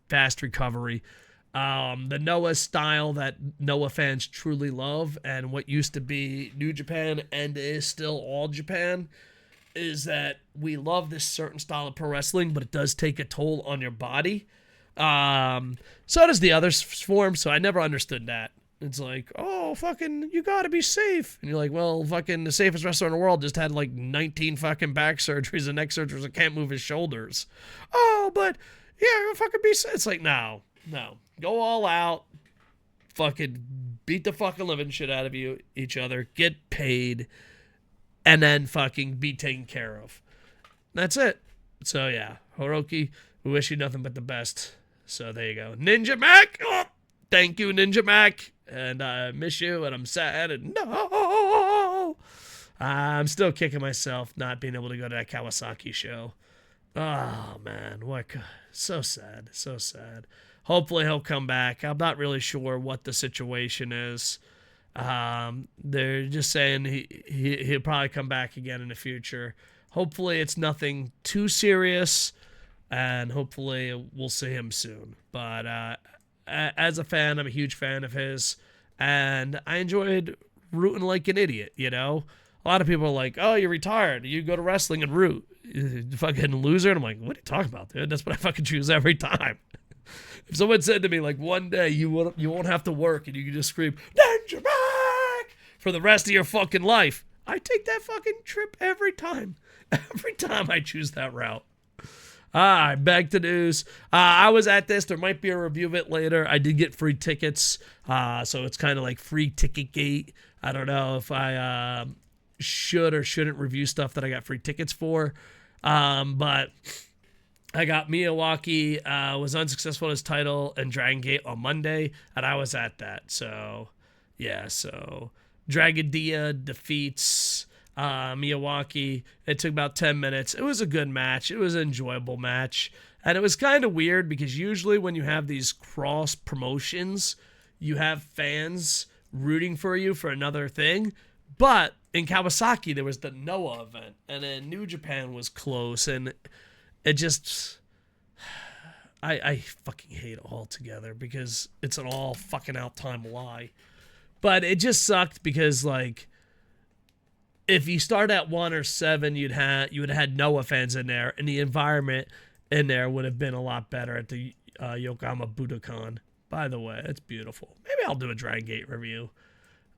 fast recovery. The Noah style that Noah fans truly love, and what used to be New Japan and is still All Japan, is that we love this certain style of pro wrestling, but it does take a toll on your body. So does the other form, so I never understood that. It's like, oh, fucking, you gotta be safe. And you're like, well, fucking the safest wrestler in the world just had like 19 fucking back surgeries and neck surgeries and can't move his shoulders. Oh, but yeah, fucking be safe. It's like, no. Go all out. Fucking beat the fucking living shit out of each other. Get paid. And then fucking be taken care of. That's it. So yeah, Hiroki, we wish you nothing but the best. So there you go. Ninja Mack. Oh, thank you, Ninja Mack. And I miss you, and I'm sad, and no! I'm still kicking myself not being able to go to that Kawasaki show. Oh, man, so sad. Hopefully he'll come back. I'm not really sure what the situation is. They're just saying he'll probably come back again in the future. Hopefully it's nothing too serious, and hopefully we'll see him soon. But as a fan, I'm a huge fan of his, and I enjoyed rooting like an idiot, you know? A lot of people are like, oh, you're retired. You go to wrestling and root. You fucking loser. And I'm like, what are you talking about, dude? That's what I fucking choose every time. If someone said to me, like, one day you won't have to work and you can just scream, Ninja Mack, for the rest of your fucking life, I take that fucking trip every time. Every time I choose that route. All right, back to news. I was at this. There might be a review of it later. I did get free tickets, so it's kind of like free ticket gate. I don't know if I should or shouldn't review stuff that I got free tickets for, but I got Miyawaki was unsuccessful in his title and Dragon Gate on Monday, and I was at that. So, yeah, Dragon Dia defeats Miyawaki. It took about 10 minutes. It was a good match. It was an enjoyable match. And it was kind of weird because usually when you have these cross promotions, you have fans rooting for you for another thing. But in Kawasaki, there was the Noah event, and then New Japan was close, and it just, I fucking hate it altogether because it's an all fucking out time lie. But it just sucked because, like, if you start at 1 or 7, you would have had Noah fans in there, and the environment in there would have been a lot better at the Yokohama Budokan. By the way, it's beautiful. Maybe I'll do a Dragon Gate review.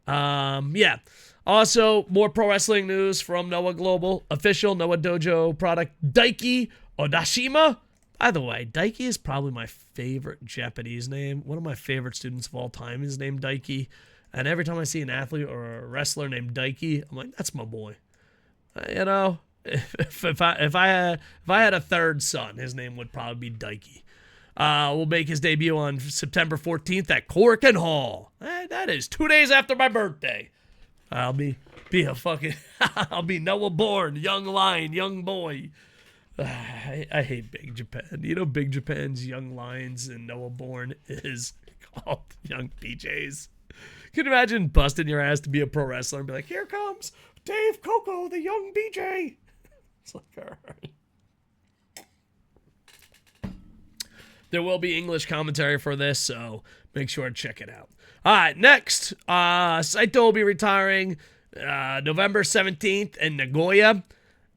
Yeah. Also, more pro wrestling news from Noah Global. Official Noah Dojo product, Daiki Odashima. By the way, Daiki is probably my favorite Japanese name. One of my favorite students of all time is named Daiki. And every time I see an athlete or a wrestler named Daiki, I'm like, that's my boy. You know, if I had a third son, his name would probably be Daiki. Will make his debut on September 14th at Korakuen Hall. That is 2 days after my birthday. I'll be a fucking I'll be Noah Born, young lion, young boy. I hate Big Japan. You know, Big Japan's Young Lions and Noah Born is called Young BJs. Can you imagine busting your ass to be a pro wrestler and be like, here comes Dave Koco, the young BJ? It's like, all right. There will be English commentary for this, so make sure to check it out. All right, next, Saito will be retiring November 17th in Nagoya.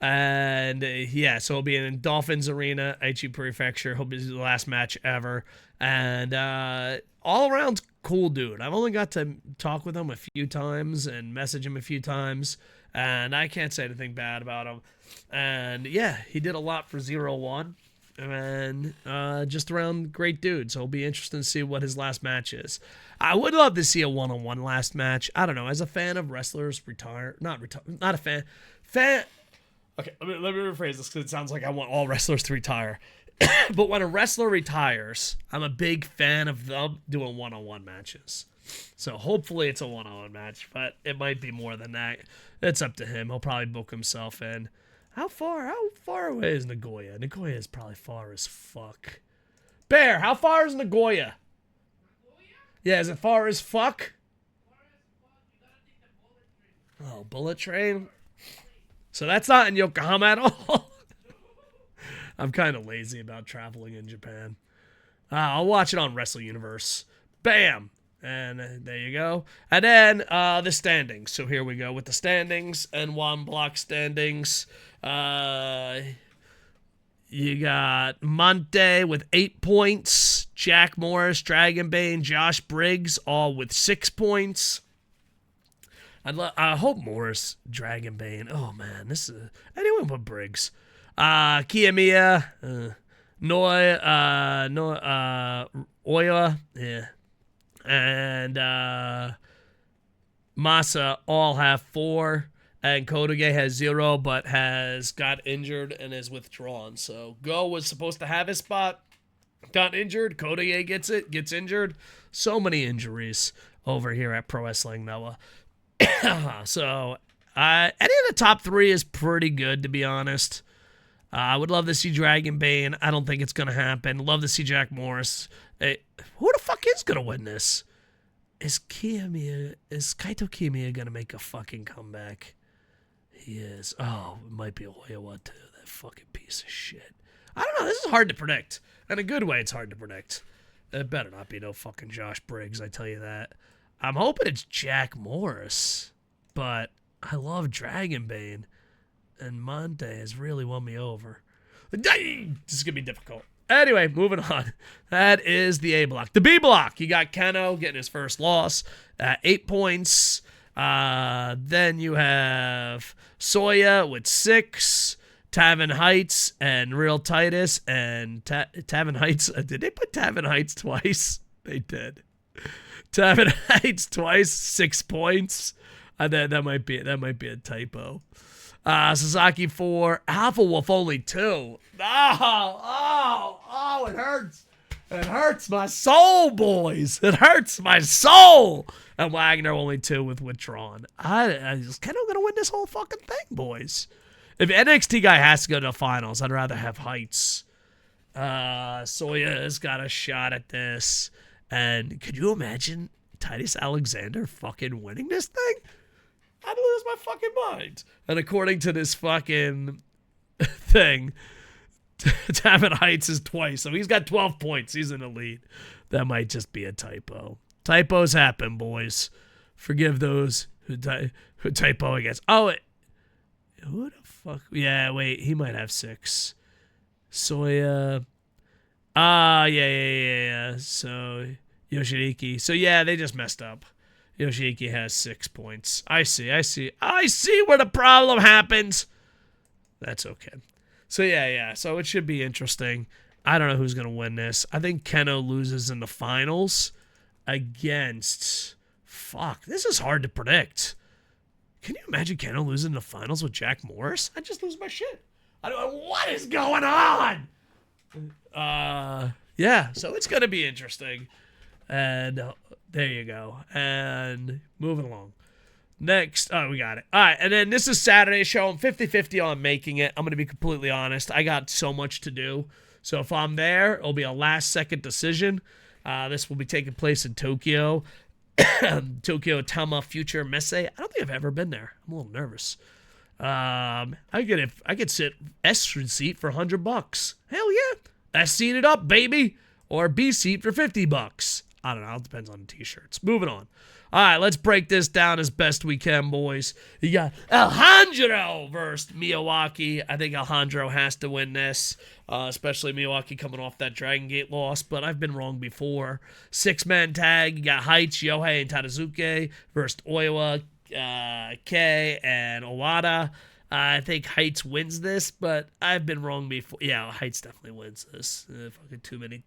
And, yeah, so he'll be in Dolphins Arena, Aichi Prefecture. He'll be the last match ever. And all around cool dude. I've only got to talk with him a few times and message him a few times. And I can't say anything bad about him. And, yeah, he did a lot for 0-1. And just around great dude. So it'll be interesting to see what his last match is. I would love to see a one-on-one last match. I don't know. As a fan of wrestlers not a fan. Okay, let me rephrase this because it sounds like I want all wrestlers to retire. But when a wrestler retires, I'm a big fan of them doing one-on-one matches. So hopefully it's a one-on-one match, but it might be more than that. It's up to him. He'll probably book himself in. How far away is Nagoya? Nagoya is probably far as fuck. Bear, how far is Nagoya? Yeah, is it far as fuck? Oh, bullet train? So that's not in Yokohama at all. I'm kind of lazy about traveling in Japan. I'll watch it on Wrestle Universe. Bam! And there you go. And then the standings. So here we go with the standings. N1 block standings. You got Monte with 8 points. Jack Morris, Dragonbane, Josh Briggs, all with 6 points. I hope Morris, Dragonbane. Oh man, this is anyone but Briggs. Kiyomiya, Oya, yeah, and Masa all have 4, and Kotoge has 0, but has got injured and is withdrawn. So Go was supposed to have his spot, got injured. Kotoge gets injured. So many injuries over here at Pro Wrestling Noah. So, any of the top 3 is pretty good, to be honest. I would love to see Dragonbane. I don't think it's going to happen. Love to see Jack Morris. Who the fuck is going to win this? Is Kaito Kiyomiya going to make a fucking comeback? He is. Oh, it might be Oyawa too. That fucking piece of shit. I don't know. This is hard to predict. In a good way, it's hard to predict. It better not be no fucking Josh Briggs, I tell you that. I'm hoping it's Jack Morris, but I love Dragonbane, and Monte has really won me over. This is going to be difficult. Anyway, moving on. That is the A block. The B block, you got Keno getting his first loss at 8 points. Then you have Soya with 6, Tavern Heights and Real Titus and Tavern Heights. Did they put Tavern Heights twice? They did. Tavern Heights twice, 6 points. That might be a typo. Sasaki 4, Alpha Wolf only 2. Oh, it hurts. It hurts my soul, boys. It hurts my soul. And Wagner only 2 with Withdrawn. Is Keno going to win this whole fucking thing, boys? If NXT guy has to go to the finals, I'd rather have Heights. Soya has got a shot at this. And could you imagine Titus Alexander fucking winning this thing? I'd lose my fucking mind. And according to this fucking thing, Tavern Heights is twice, so he's got 12 points. He's in the lead. That might just be a typo. Typos happen, boys. Forgive those who typo against. Oh, who the fuck? Yeah, wait. He might have 6. Soya. Yeah. So, Yoshiriki. So, yeah, they just messed up. Yoshiki has 6 points. I see where the problem happens. That's okay. So, yeah. So, it should be interesting. I don't know who's going to win this. I think Keno loses in the finals against... Fuck, this is hard to predict. Can you imagine Keno losing the finals with Jack Morris? I just lose my shit. I don't know what is going on. Yeah, so it's going to be interesting. And there you go. And moving along. Next, we got it. All right, and then this is Saturday's show. I'm 50-50 on making it. I'm going to be completely honest. I got so much to do. So if I'm there, it'll be a last-second decision. This will be taking place in Tokyo. Tokyo Tama Future Messe. I don't think I've ever been there. I'm a little nervous. I could sit S seat for $100. Hell yeah. S seat it up, baby. Or B seat for $50. I don't know. It depends on the t-shirts. Moving on. All right, let's break this down as best we can, boys. You got Alejandro versus Miyawaki. I think Alejandro has to win this, especially Miyawaki coming off that Dragon Gate loss, but I've been wrong before. 6-man tag. You got Heights, Yohei, and Tadazuke versus Oiwa, Kei, and Owada. I think Heights wins this, but I've been wrong before. Yeah, Heights definitely wins this. Fucking too many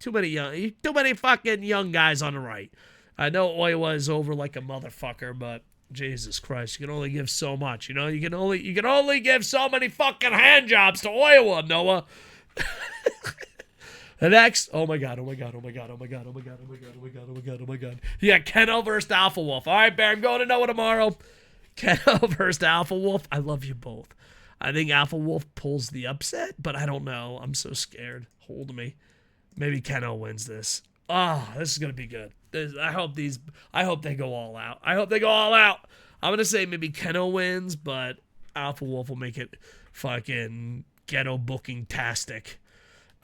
fucking young guys on the right. I know Oiwa is over like a motherfucker, but Jesus Christ, you can only give so much. You know, you can only give so many fucking hand jobs to Oiwa, Noah. The next, oh my god. You got Keno versus Alpha Wolf. All right, Bear, I'm going to Noah tomorrow. Keno versus Alpha Wolf. I love you both. I think Alpha Wolf pulls the upset, but I don't know. I'm so scared. Hold me. Maybe Keno wins this. This is going to be good. I hope they go all out. I'm going to say maybe Keno wins, but Alpha Wolf will make it fucking ghetto booking-tastic.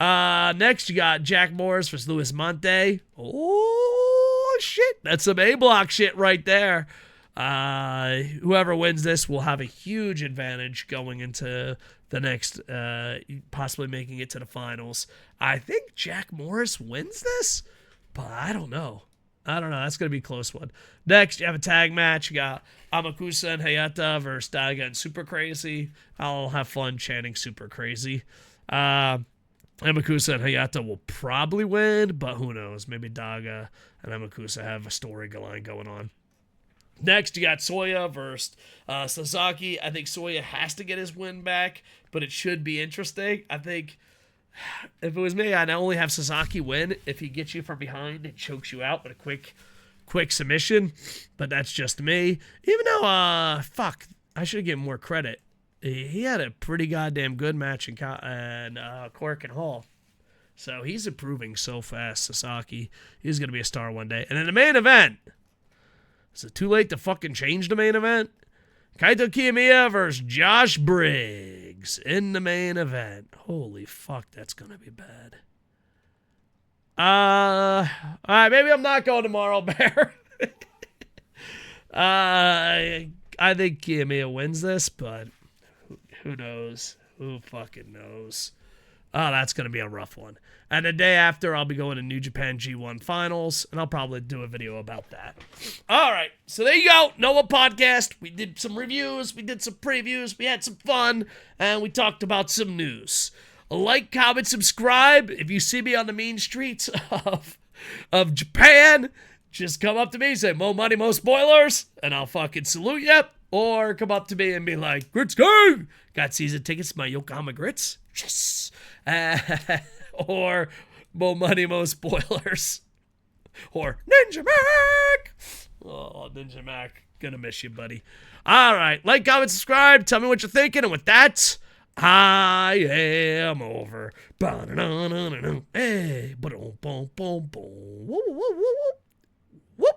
Next, you got Jack Morris versus Luis Monte. Oh, shit. That's some A-block shit right there. Whoever wins this will have a huge advantage going into the next, possibly making it to the finals. I think Jack Morris wins this, but I don't know. That's going to be a close one. Next, you have a tag match. You got Amakusa and Hayata versus Daga and Super Crazy. I'll have fun chanting Super Crazy. Amakusa and Hayata will probably win, but who knows? Maybe Daga and Amakusa have a storyline going on. Next, you got Soya versus Sasaki. I think Soya has to get his win back, but it should be interesting. I think if it was me, I'd only have Sasaki win if he gets you from behind and chokes you out with a quick submission. But that's just me. Even though, I should give him more credit. He had a pretty goddamn good match in Cork and Hall. So he's improving so fast, Sasaki. He's going to be a star one day. And in the main event, is it too late to fucking change the main event? Kaito Kiyomiya versus Josh Briggs in the main event. Holy fuck, that's going to be bad. All right, maybe I'm not going tomorrow, Bear. I think Kiyomiya wins this, but who knows? Who fucking knows? Oh, that's going to be a rough one. And the day after, I'll be going to New Japan G1 Finals, and I'll probably do a video about that. All right, so there you go. Noah Podcast. We did some reviews. We did some previews. We had some fun, and we talked about some news. Like, comment, subscribe. If you see me on the mean streets of Japan, just come up to me, say, "Mo money, mo spoilers," and I'll fucking salute you. Or come up to me and be like, "Grits Gang! Got season tickets to my Yokohama Grits?" Yes. Or Mo Money, Mo Spoilers. Or Ninja Mack. Oh, Ninja Mack. Gonna miss you, buddy. All right. Like, comment, subscribe. Tell me what you're thinking. And with that, I am over. Hey. Boom, boom, boom, boom. Woo, woo, woo, woo.